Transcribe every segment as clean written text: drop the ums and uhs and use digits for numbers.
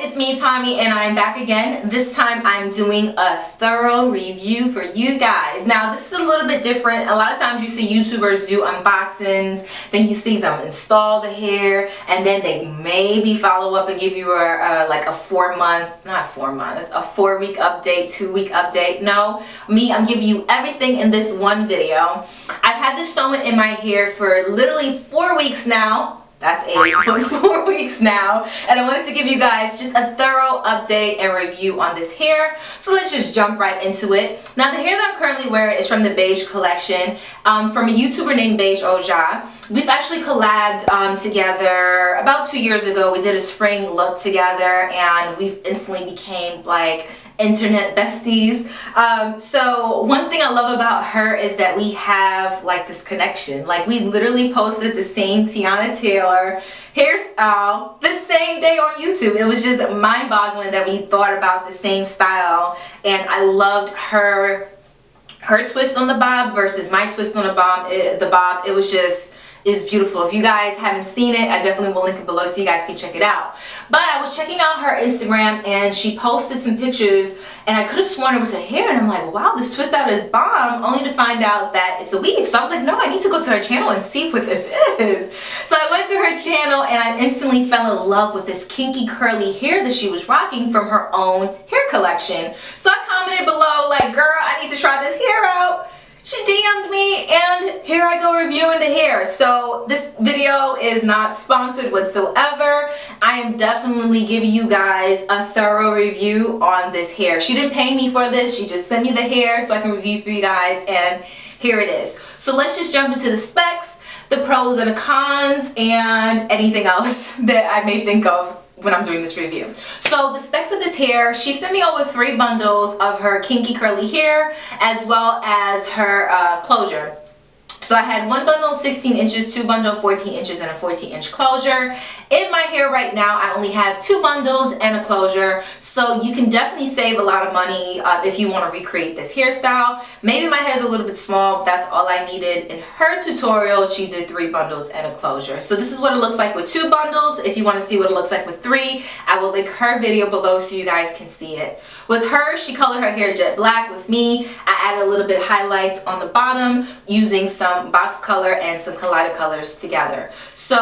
it's me, Tommie, and I'm back again. This time I'm doing a thorough review for you guys. Now, this is a little bit different. A lot of times you see YouTubers do unboxings, then you see them install the hair, and then they maybe follow up and give you like a 4-week update, 2-week update. No, me, I'm giving you everything in this one video. I've had this sewn in my hair for literally 4 weeks now. That's 8, but 4 weeks now, and I wanted to give you guys just a thorough update and review on this hair. So let's just jump right into it. Now, the hair that I'm currently wearing is from the Beige Collection, from a YouTuber named Beige Ojai. We've actually collabed together about 2 years ago. We did a spring look together, and we instantly became like internet besties. So one thing I love about her is that we have like this connection. Like, we literally posted the same Tiana Taylor hairstyle the same day on YouTube. It was just mind-boggling that we thought about the same style, and I loved her twist on the bob versus my twist on the bob. It was just, is beautiful. If you guys haven't seen it, I definitely will link it below so you guys can check it out. But I was checking out her Instagram and she posted some pictures, and I could have sworn it was her hair, and I'm like, wow, this twist out is bomb, only to find out that it's a weave. So I was like, no, I need to go to her channel and see what this is. So I went to her channel and I instantly fell in love with this kinky curly hair that she was rocking from her own hair collection. So I commented below like, girl, I need to try this hair out. She DM'd me, and here I go reviewing the hair. So this video is not sponsored whatsoever. I am definitely giving you guys a thorough review on this hair. She didn't pay me for this. She just sent me the hair so I can review for you guys, and here it is. So let's just jump into the specs, the pros and the cons, and anything else that I may think of when I'm doing this review. So the specs of this hair, she sent me over 3 bundles of her kinky curly hair as well as her closure. So I had 1 bundle 16 inches, 2 bundle 14 inches, and a 14-inch closure. In my hair right now, I only have 2 bundles and a closure, so you can definitely save a lot of money if you want to recreate this hairstyle. Maybe my head is a little bit small, but that's all I needed. In her tutorial, she did 3 bundles and a closure. So this is what it looks like with 2 bundles. If you want to see what it looks like with 3, I will link her video below so you guys can see it. With her, she colored her hair jet black. With me, I added a little bit of highlights on the bottom using some box color and some collided colors together. So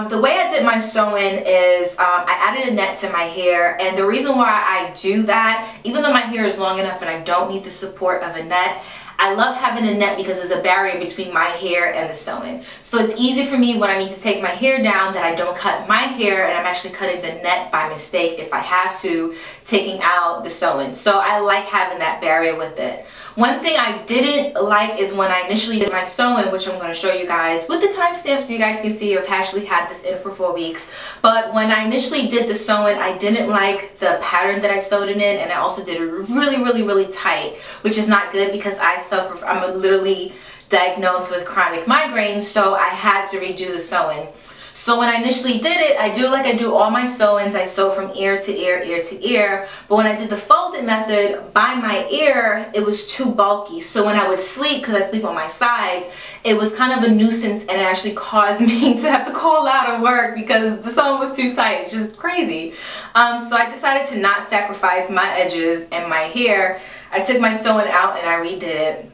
the way I did my sewing is I added a net to my hair, and the reason why I do that, even though my hair is long enough and I don't need the support of a net, I love having a net because there's a barrier between my hair and the sewing. So it's easy for me when I need to take my hair down that I don't cut my hair, and I'm actually cutting the net by mistake if I have to, taking out the sewing. So I like having that barrier with it. One thing I didn't like is when I initially did my sewing, which I'm going to show you guys with the timestamp so you guys can see I've actually had this in for 4 weeks. But when I initially did the sewing, I didn't like the pattern that I sewed it in, and I also did it really tight, which is not good because I'm literally diagnosed with chronic migraines, so I had to redo the sewing. So when I initially did it, I do like I do all my sewings. I sew from ear to ear, ear to ear. But when I did the folded method by my ear, it was too bulky. So when I would sleep, because I sleep on my sides, it was kind of a nuisance, and it actually caused me to have to call out of work because the sewing was too tight. It's just crazy. So I decided to not sacrifice my edges and my hair. I took my sewing out and I redid it.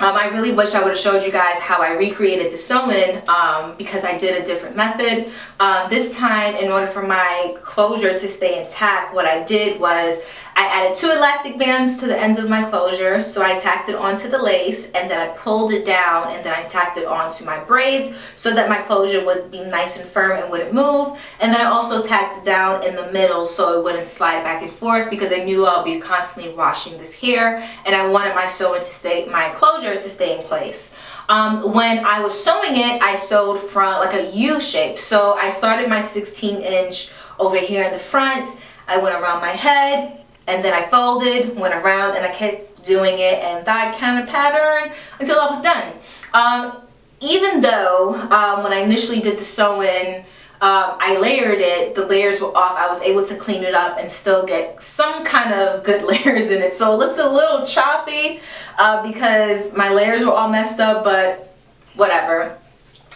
I really wish I would have showed you guys how I recreated the sewing because I did a different method. This time, in order for my closure to stay intact, what I did was I added 2 elastic bands to the ends of my closure. So I tacked it onto the lace, and then I pulled it down, and then I tacked it onto my braids so that my closure would be nice and firm and wouldn't move. And then I also tacked it down in the middle so it wouldn't slide back and forth because I knew I'll be constantly washing this hair, and I wanted my closure to stay in place. When I was sewing it, I sewed from like a U shape. So I started my 16-inch over here in the front. I went around my head, and then I folded, went around, and I kept doing it in that kind of pattern until I was done. Even though when I initially did the sewing, I layered it, the layers were off, I was able to clean it up and still get some kind of good layers in it. So it looks a little choppy because my layers were all messed up, but whatever.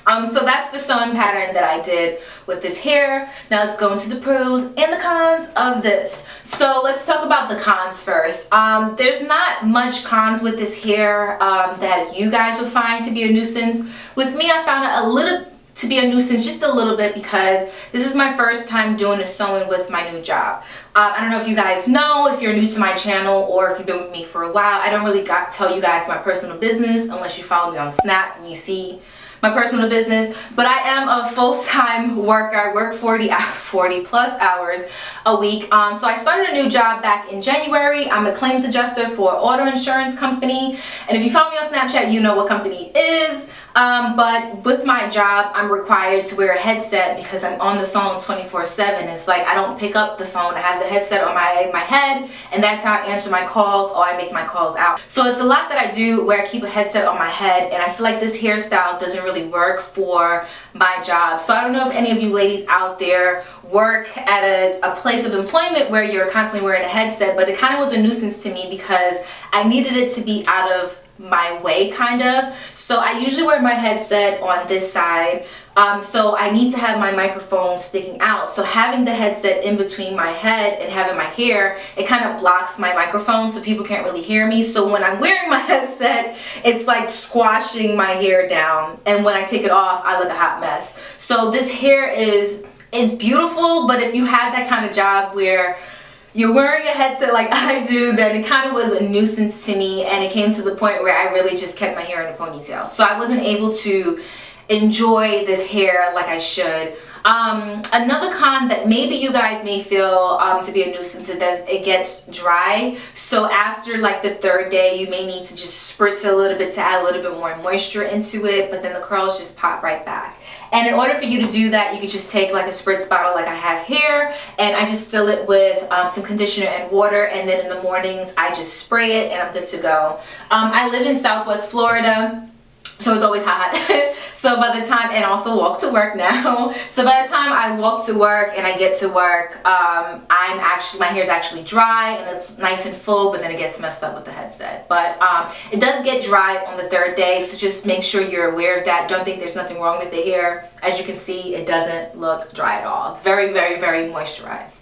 So that's the sewing pattern that I did with this hair. Now let's go into the pros and the cons of this. So let's talk about the cons first. There's not much cons with this hair that you guys would find to be a nuisance. With me, I found it to be a nuisance just a little bit because this is my first time doing the sewing with my new job. I don't know if you guys know, if you're new to my channel or if you've been with me for a while, I don't really tell you guys my personal business unless you follow me on Snap and you see my personal business, but I am a full-time worker. I work 40 plus hours a week. So I started a new job back in January. I'm a claims adjuster for an auto insurance company, and if you follow me on Snapchat, you know what company it is. But with my job, I'm required to wear a headset because I'm on the phone 24/7. It's like I don't pick up the phone. I have the headset on my head, and that's how I answer my calls or I make my calls out. So it's a lot that I do where I keep a headset on my head, and I feel like this hairstyle doesn't really work for my job. So I don't know if any of you ladies out there work at a place of employment where you're constantly wearing a headset, but it kind of was a nuisance to me because I needed it to be out of my way, kind of. So I usually wear my headset on this side, so I need to have my microphone sticking out. So having the headset in between my head and having my hair, it kind of blocks my microphone so people can't really hear me. So when I'm wearing my headset, it's like squashing my hair down, and when I take it off, I look a hot mess. So this hair it's beautiful, but if you have that kind of job where you're wearing a headset like I do, then it kind of was a nuisance to me, and it came to the point where I really just kept my hair in a ponytail. So I wasn't able to enjoy this hair like I should. Another con that maybe you guys may feel to be a nuisance is that it gets dry. So after like the third day, you may need to just spritz it a little bit to add a little bit more moisture into it, but then the curls just pop right back. And in order for you to do that, you could just take like a spritz bottle like I have here, and I just fill it with some conditioner and water, and then in the mornings I just spray it and I'm good to go. I live in Southwest Florida, so it's always hot. So by the time, and also walk to work now. So by the time I walk to work and I get to work, my hair's actually dry and it's nice and full, but then it gets messed up with the headset. But it does get dry on the third day, so just make sure you're aware of that. Don't think there's nothing wrong with the hair. As you can see, it doesn't look dry at all. It's very, very, very moisturized.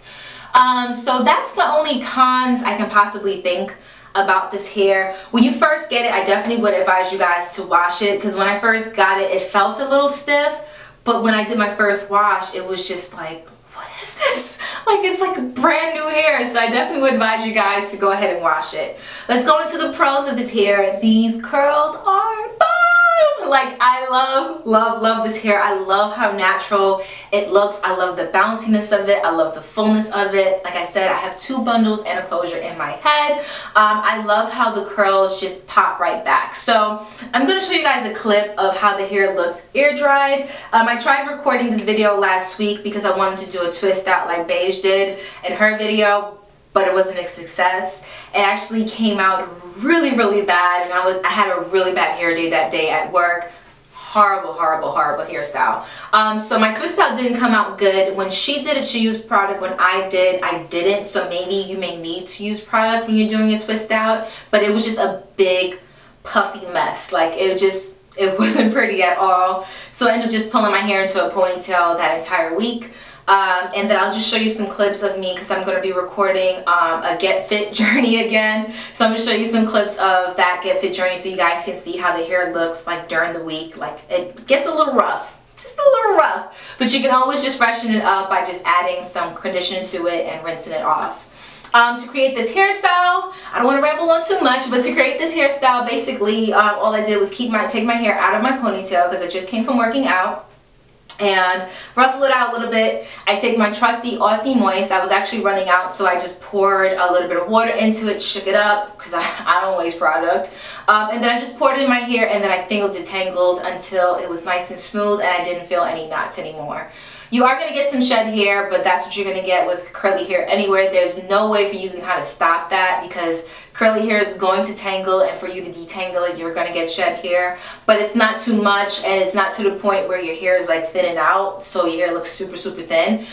So that's the only cons I can possibly think about this hair. When you first get it, I definitely would advise you guys to wash it, because when I first got it, it felt a little stiff, but when I did my first wash, it was just like, what is this? Like, it's like a brand new hair. So I definitely would advise you guys to go ahead and wash it. Let's go into the pros of this hair. These curls are bomb. Like, I love this hair. I love how natural it looks. I love the bounciness of it. I love the fullness of it. Like I said, I have 2 bundles and a closure in my head. I love how the curls just pop right back. So I'm going to show you guys a clip of how the hair looks air dried. I tried recording this video last week because I wanted to do a twist out like Beige did in her video, but it wasn't a success. It actually came out really, really bad, and I had a really bad hair day that day at work. Horrible, horrible, horrible hairstyle. So my twist out didn't come out good. When she did it, she used product. When I did, I didn't. So maybe you may need to use product when you're doing a twist out, but it was just a big puffy mess. Like, it wasn't pretty at all. So I ended up just pulling my hair into a ponytail that entire week. And then I'll just show you some clips of me, because I'm going to be recording a Get Fit journey again. So I'm going to show you some clips of that Get Fit journey so you guys can see how the hair looks like during the week. Like, it gets a little rough, just a little rough, but you can always just freshen it up by just adding some conditioner to it and rinsing it off. To create this hairstyle, I don't want to ramble on too much, but to create this hairstyle, basically all I did was take my hair out of my ponytail because I just came from working out, and ruffle it out a little bit. I take my trusty Aussie Moist. I was actually running out, so I just poured a little bit of water into it, shook it up, because I don't waste product. And then I just poured it in my hair, and then I finger detangled until it was nice and smooth and I didn't feel any knots anymore. You are going to get some shed hair, but that's what you're going to get with curly hair anywhere. There's no way for you to kind of stop that, because curly hair is going to tangle, and for you to detangle it, you're going to get shed hair. But it's not too much, and it's not to the point where your hair is like thinning out, so your hair looks super, super thin.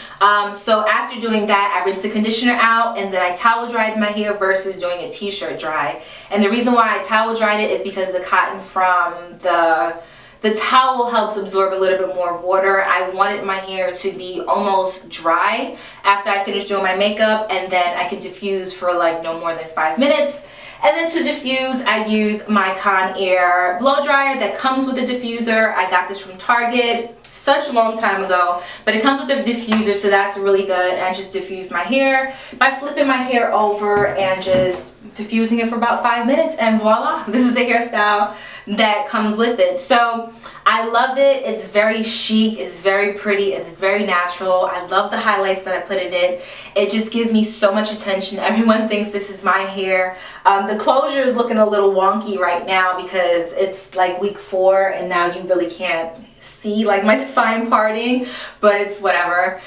So after doing that, I rinsed the conditioner out, and then I towel dried my hair versus doing a t-shirt dry. And the reason why I towel dried it is because the cotton from the the towel helps absorb a little bit more water. I wanted my hair to be almost dry after I finish doing my makeup, and then I can diffuse for like no more than 5 minutes. And then to diffuse, I use my Conair blow dryer that comes with a diffuser. I got this from Target such a long time ago, but it comes with a diffuser, so that's really good. And I just diffuse my hair by flipping my hair over and just diffusing it for about 5 minutes, and voila, this is the hairstyle that comes with it. So I love it. It's very chic, it's very pretty, it's very natural. I love the highlights that I put in it. It just gives me so much attention. Everyone thinks this is my hair. The closure is looking a little wonky right now because it's like week 4 and now you really can't see like my defined parting, but it's whatever.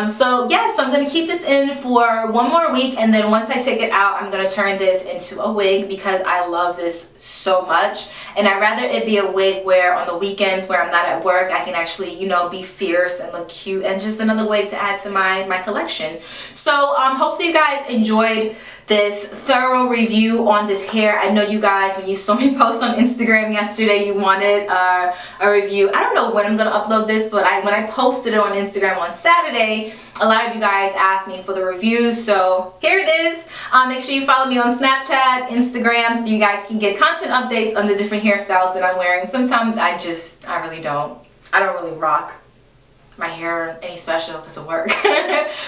So yes, I'm gonna keep this in for 1 more week, and then once I take it out, I'm gonna turn this into a wig because I love this so much. And I'd rather it be a wig where on the weekends where I'm not at work, I can actually, you know, be fierce and look cute, and just another wig to add to my collection. So hopefully you guys enjoyed this thorough review on this hair. I know you guys, when you saw me post on Instagram yesterday, you wanted a review. I don't know when I'm gonna upload this, but when I posted it on Instagram on Saturday, a lot of you guys asked me for the review, so here it is. Make sure you follow me on Snapchat, Instagram, so you guys can get constant updates on the different hairstyles that I'm wearing. Sometimes I don't really rock my hair any special because of work.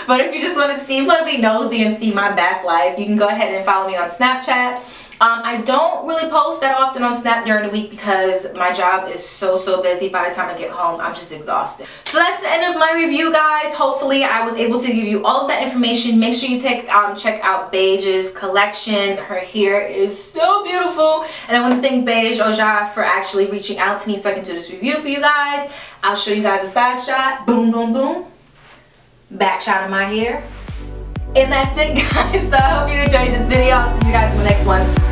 But if you just want to be nosy and see my back life, you can go ahead and follow me on Snapchat. I don't really post that often on Snap during the week because my job is so busy. By the time I get home, I'm just exhausted. So that's the end of my review, guys. Hopefully I was able to give you all of that information. Make sure you check out Beige's collection. Her hair is so beautiful, and I want to thank Beige Ojai for actually reaching out to me so I can do this review for you guys. I'll show you guys a side shot. Boom, boom, boom. Back shot of my hair. And that's it, guys. So I hope you enjoyed this video. I'll see you guys in the next one.